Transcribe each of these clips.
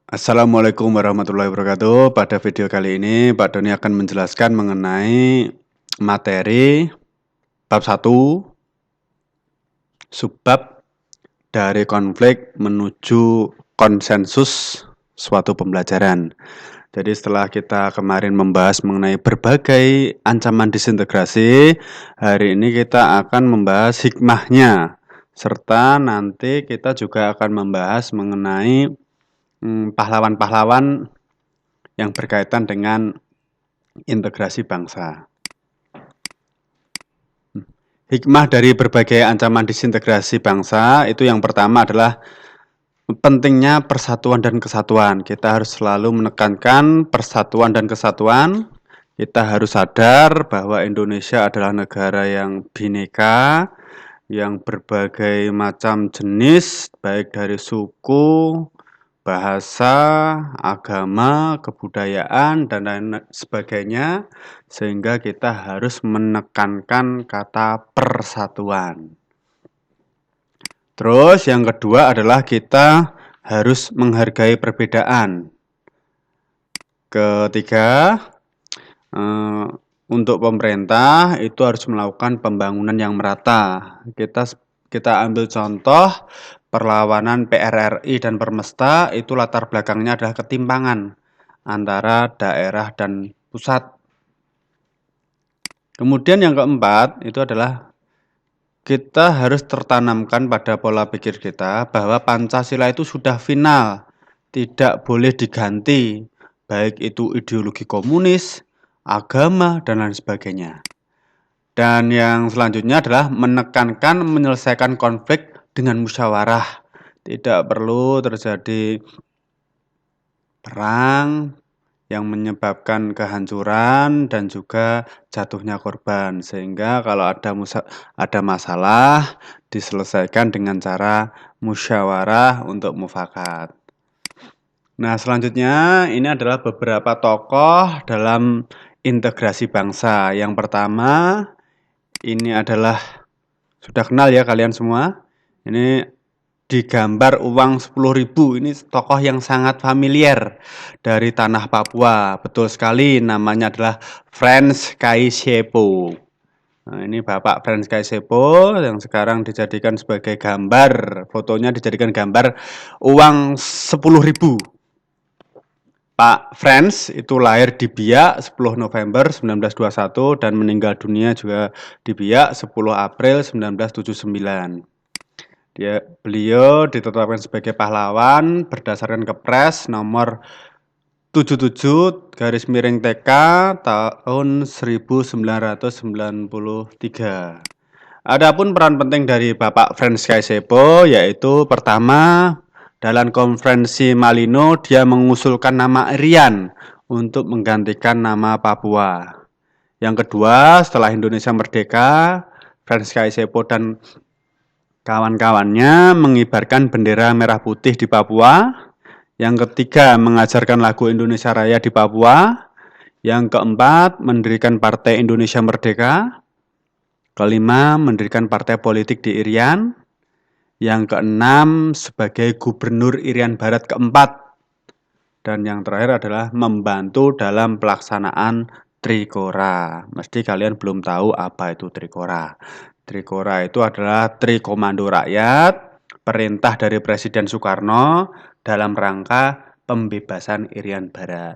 Assalamualaikum warahmatullahi wabarakatuh. Pada video kali ini, Pak Doni akan menjelaskan mengenai materi bab 1, subbab dari konflik menuju konsensus suatu pembelajaran. Jadi setelah kita kemarin membahas mengenai berbagai ancaman disintegrasi, hari ini kita akan membahas hikmahnya, serta nanti kita juga akan membahas mengenai pahlawan-pahlawan yang berkaitan dengan integrasi bangsa. Hikmah dari berbagai ancaman disintegrasi bangsa itu yang pertama adalah pentingnya persatuan dan kesatuan. Kita harus selalu menekankan persatuan dan kesatuan. Kita harus sadar bahwa Indonesia adalah negara yang bineka, yang berbagai macam jenis, baik dari suku, bahasa, agama, kebudayaan, dan lain sebagainya, sehingga kita harus menekankan kata persatuan. Terus yang kedua adalah kita harus menghargai perbedaan. Ketiga, untuk pemerintah itu harus melakukan pembangunan yang merata. Kita ambil contoh perlawanan PRRI dan Permesta, itu latar belakangnya adalah ketimpangan antara daerah dan pusat. Kemudian yang keempat itu adalah kita harus tertanamkan pada pola pikir kita bahwa Pancasila itu sudah final, tidak boleh diganti, baik itu ideologi komunis, agama, dan lain sebagainya. Dan yang selanjutnya adalah menekankan menyelesaikan konflik dengan musyawarah. Tidak perlu terjadi perang yang menyebabkan kehancuran dan juga jatuhnya korban. Sehingga kalau ada masalah diselesaikan dengan cara musyawarah untuk mufakat. Nah, selanjutnya ini adalah beberapa tokoh dalam integrasi bangsa. Yang pertama, ini adalah sudah kenal ya kalian semua. Ini digambar uang 10.000. Ini tokoh yang sangat familiar dari tanah Papua. Betul sekali, namanya adalah Frans Kaisiepo. Nah, ini Bapak Frans Kaisiepo yang sekarang dijadikan sebagai gambar, fotonya dijadikan gambar uang 10.000. Pak Frans itu lahir di Biak 10 November 1921 dan meninggal dunia juga di Biak 10 April 1979. Beliau ditetapkan sebagai pahlawan berdasarkan Kepres nomor 77/TK tahun 1993. Adapun peran penting dari Bapak Frans Kaisiepo yaitu pertama, dalam konferensi Malino dia mengusulkan nama Irian untuk menggantikan nama Papua. Yang kedua, setelah Indonesia merdeka, Frans Kaisiepo dan kawan-kawannya mengibarkan bendera merah putih di Papua. Yang ketiga, mengajarkan lagu Indonesia Raya di Papua. Yang keempat, mendirikan Partai Indonesia Merdeka. Kelima, mendirikan partai politik di Irian. Yang keenam, sebagai gubernur Irian Barat keempat. Dan yang terakhir adalah membantu dalam pelaksanaan Trikora. Mesti kalian belum tahu apa itu Trikora. Trikora itu adalah Tri Komando Rakyat, perintah dari Presiden Soekarno dalam rangka pembebasan Irian Barat.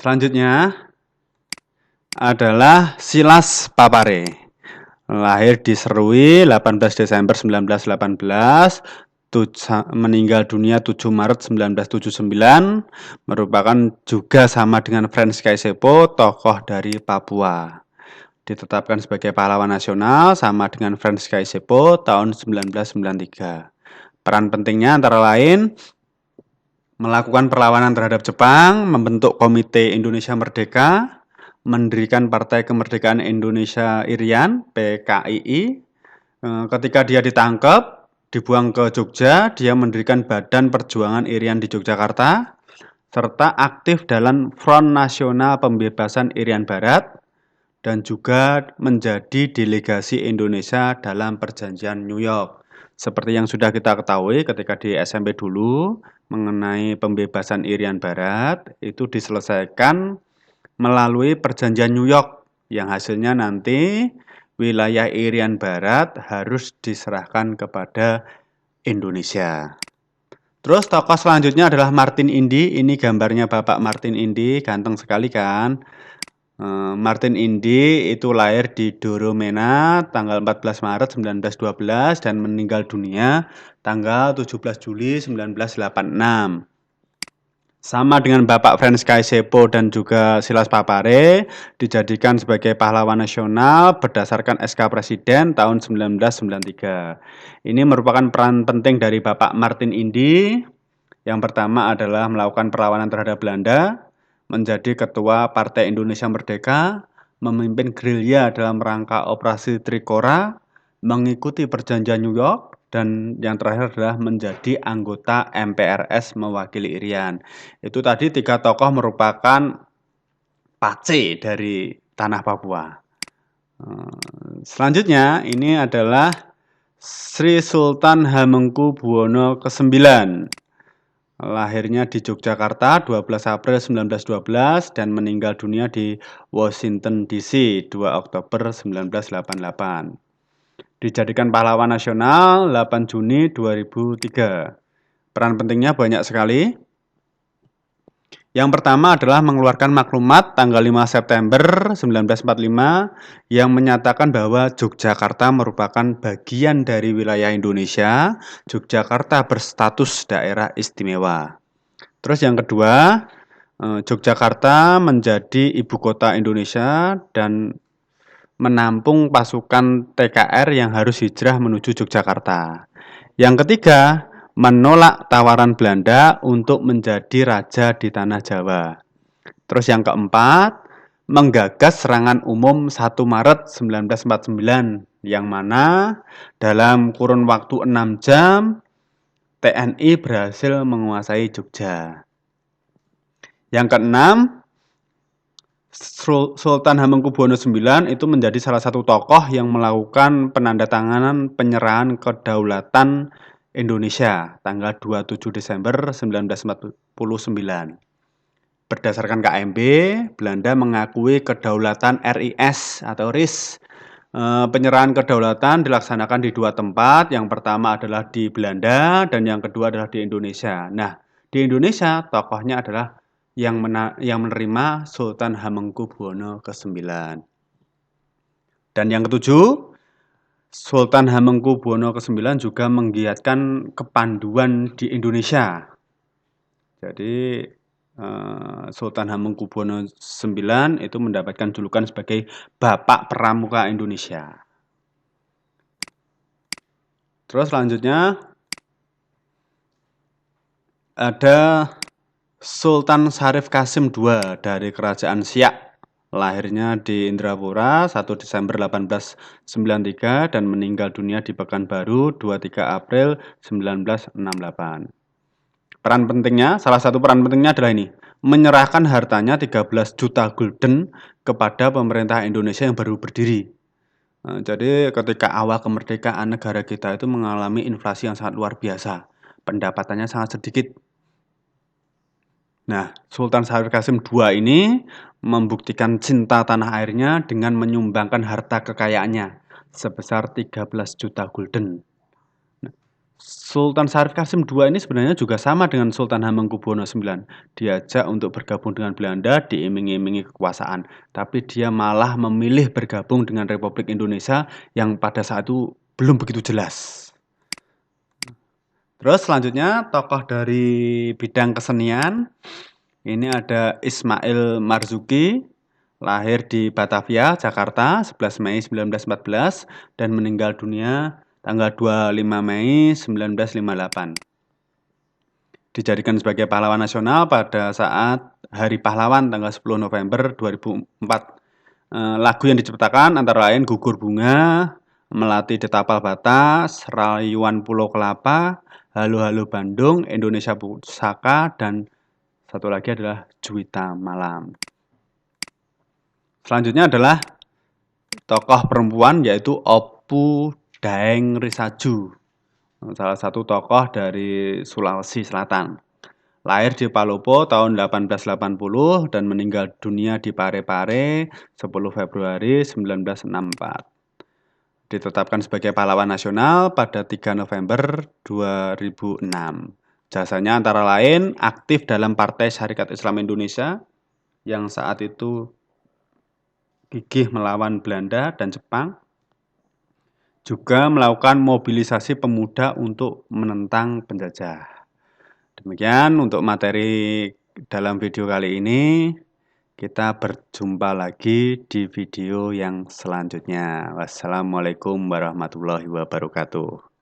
Selanjutnya adalah Silas Papare. Lahir di Serui 18 Desember 1918, meninggal dunia 7 Maret 1979, merupakan juga sama dengan Frans Kaisiepo, tokoh dari Papua. Ditetapkan sebagai pahlawan nasional sama dengan Frans Kaisiepo tahun 1993. Peran pentingnya antara lain melakukan perlawanan terhadap Jepang, membentuk Komite Indonesia Merdeka, mendirikan Partai Kemerdekaan Indonesia Irian (PKII). Ketika dia ditangkap, dibuang ke Jogja, dia mendirikan Badan Perjuangan Irian di Yogyakarta, serta aktif dalam Front Nasional Pembebasan Irian Barat, dan juga menjadi delegasi Indonesia dalam Perjanjian New York. Seperti yang sudah kita ketahui ketika di SMP dulu mengenai pembebasan Irian Barat itu diselesaikan melalui perjanjian New York yang hasilnya nanti wilayah Irian Barat harus diserahkan kepada Indonesia. Terus tokoh selanjutnya adalah Martin Indy. Ini gambarnya Bapak Martin Indy, ganteng sekali kan? Martin Indy itu lahir di Doromena tanggal 14 Maret 1912 dan meninggal dunia tanggal 17 Juli 1986. Sama dengan Bapak Franz Kaisepo dan juga Silas Papare, dijadikan sebagai pahlawan nasional berdasarkan SK Presiden tahun 1993. Ini merupakan peran penting dari Bapak Martin Indy. Yang pertama adalah melakukan perlawanan terhadap Belanda, menjadi ketua Partai Indonesia Merdeka, memimpin gerilya dalam rangka Operasi Trikora, mengikuti perjanjian New York, dan yang terakhir adalah menjadi anggota MPRS mewakili Irian. Itu tadi 3 tokoh merupakan pace dari tanah Papua. Selanjutnya ini adalah Sri Sultan Hamengkubuwono ke-9. Lahirnya di Yogyakarta 12 April 1912 dan meninggal dunia di Washington DC 2 Oktober 1988. Dijadikan pahlawan nasional 8 Juni 2003. Peran pentingnya banyak sekali. Yang pertama adalah mengeluarkan maklumat tanggal 5 September 1945 yang menyatakan bahwa Yogyakarta merupakan bagian dari wilayah Indonesia. Yogyakarta berstatus daerah istimewa. Terus yang kedua, Yogyakarta menjadi ibu kota Indonesia dan menampung pasukan TKR yang harus hijrah menuju Yogyakarta. Yang ketiga, menolak tawaran Belanda untuk menjadi raja di tanah Jawa. Terus yang keempat, menggagas serangan umum 1 Maret 1949 yang mana dalam kurun waktu 6 jam TNI berhasil menguasai Jogja. Yang keenam, Sultan Hamengkubuwono IX itu menjadi salah satu tokoh yang melakukan penandatanganan penyerahan kedaulatan Indonesia tanggal 27 Desember 1949. Berdasarkan KMB, Belanda mengakui kedaulatan RIS atau RIS. Penyerahan kedaulatan dilaksanakan di 2 tempat. Yang pertama adalah di Belanda dan yang kedua adalah di Indonesia. Nah, di Indonesia tokohnya adalah yang menerima Sultan Hamengkubuwono ke-9. Dan yang ketujuh, Sultan Hamengkubuwono ke-9 juga menggiatkan kepanduan di Indonesia. Jadi Sultan Hamengkubuwono IX itu mendapatkan julukan sebagai Bapak Pramuka Indonesia. Terus selanjutnya ada Sultan Syarif Qasim II dari Kerajaan Siak. Lahirnya di Indrapura 1 Desember 1893 dan meninggal dunia di Pekanbaru 23 April 1968. Salah satu peran pentingnya adalah ini, menyerahkan hartanya 13 juta gulden kepada pemerintah Indonesia yang baru berdiri. Jadi ketika awal kemerdekaan negara kita itu mengalami inflasi yang sangat luar biasa. Pendapatannya sangat sedikit. Nah, Sultan Syarif Qasim II ini membuktikan cinta tanah airnya dengan menyumbangkan harta kekayaannya sebesar 13 juta gulden. Sultan Syarif Qasim II ini sebenarnya juga sama dengan Sultan Hamengkubuwono IX. Diajak untuk bergabung dengan Belanda, diiming-imingi kekuasaan. Tapi dia malah memilih bergabung dengan Republik Indonesia yang pada saat itu belum begitu jelas. Terus selanjutnya tokoh dari bidang kesenian. Ini ada Ismail Marzuki, lahir di Batavia, Jakarta 11 Mei 1914 dan meninggal dunia tanggal 25 Mei 1958. Dijadikan sebagai pahlawan nasional pada saat Hari Pahlawan tanggal 10 November 2004. Lagu yang diciptakan antara lain Gugur Bunga, Melati di Tapal Batas, Rayuan Pulau Kelapa, Halo Halo Bandung, Indonesia Pusaka, dan satu lagi adalah Juwita Malam. Selanjutnya adalah tokoh perempuan yaitu Opu Daeng Risaju. salah satu tokoh dari Sulawesi Selatan. Lahir di Palopo tahun 1880 dan meninggal dunia di Parepare 10 Februari 1964. Ditetapkan sebagai pahlawan nasional pada 3 November 2006. Jasanya antara lain aktif dalam Partai Syarikat Islam Indonesia yang saat itu gigih melawan Belanda dan Jepang, juga melakukan mobilisasi pemuda untuk menentang penjajah. Demikian untuk materi dalam video kali ini. Kita berjumpa lagi di video yang selanjutnya. Wassalamualaikum warahmatullahi wabarakatuh.